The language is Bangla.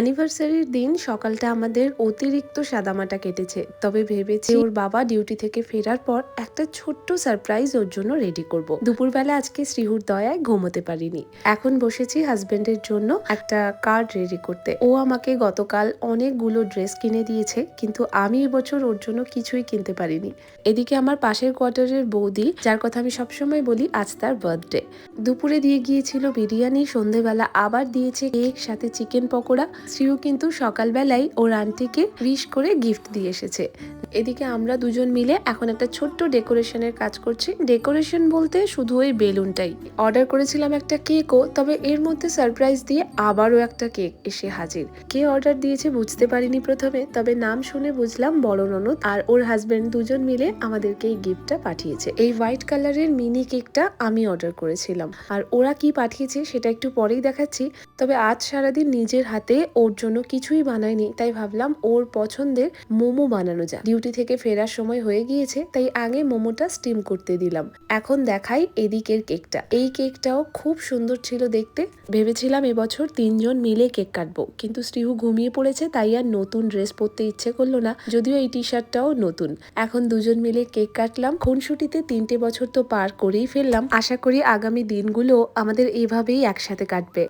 অ্যানিভার্সারির দিন সকালটা আমাদের অতিরিক্ত সাদামাটা কেটেছে, তবে ভেবেছি ওর বাবা ডিউটি থেকে ফেরার পর একটা ছোট্ট সারপ্রাইজ ওর জন্য রেডি করব। দুপুরবেলা আজকে শ্রীহুর দয়ায় ঘুমোতে পারিনি। এখন বসেছি হাজবেন্ডের জন্য একটা কার্ড রেডি করতে। ও আমাকে গতকাল অনেকগুলো ড্রেস কিনে দিয়েছে, কিন্তু আমি এবছর ওর জন্য কিছুই কিনতে পারিনি। এদিকে আমার পাশের কোয়ার্টারের বৌদি, যার কথা আমি সবসময় বলি, আজ তার বার্থডে। দুপুরে দিয়ে গিয়েছিল বিরিয়ানি, সন্ধেবেলা আবার দিয়েছে কেক, সাথে চিকেন পকোড়া। শ্রীও কিন্তু সকালবেলায় ওর আন্টিকে উইশ করে গিফট দিয়ে এসেছে। এদিকে আমরা দুজন মিলে এখন একটা ছোট্ট ডেকোরেশনের কাজ করছি। ডেকোরেশন বলতে শুধু ওই বেলুনটাই। অর্ডার করেছিলাম একটা কেকও, তবে এর মধ্যে সারপ্রাইজ দিয়ে আবারও একটা কেক এসে হাজির। কে অর্ডার দিয়েছে বুঝতে পারিনি প্রথমে, তবে নাম শুনে বুঝলাম বড় ননদ আর ওর হাজবেন্ড দুজন মিলে আমাদেরকে এই গিফটটা পাঠিয়েছে। এই হোয়াইট কালারের মিনি কেকটা আমি অর্ডার করেছিলাম, আর ওরা কি পাঠিয়েছে সেটা একটু পরেই দেখাচ্ছি। তবে আজ সারাদিন নিজের হাতে ওর জন্য কিছুই বানাইনি, তাই ভাবলাম ওর পছন্দের মোমো বানানো যায়। ডিউটি থেকে ফেরার সময় হয়ে গিয়েছে, তাই আগে মোমোটা স্টিম করতে দিলাম। এখন দেখাই এদিকের কেকটা। এই কেকটাও খুব সুন্দর ছিল দেখতে। ভেবেছিলাম এবছর 3 জন মিলে কেক কাটবো, কিন্তু শ্রীহু ঘুমিয়ে পড়েছে, তাই আর নতুন ড্রেস পরতে ইচ্ছে করলো না, যদিও এই টি শার্টটাও নতুন। এখন দুজন মিলে কেক কাটলাম। খুনসুটিতে 3টে বছর তো পার করেই ফেললাম। আশা করি আগামী দিনগুলো আমাদের এভাবেই একসাথে কাটবে।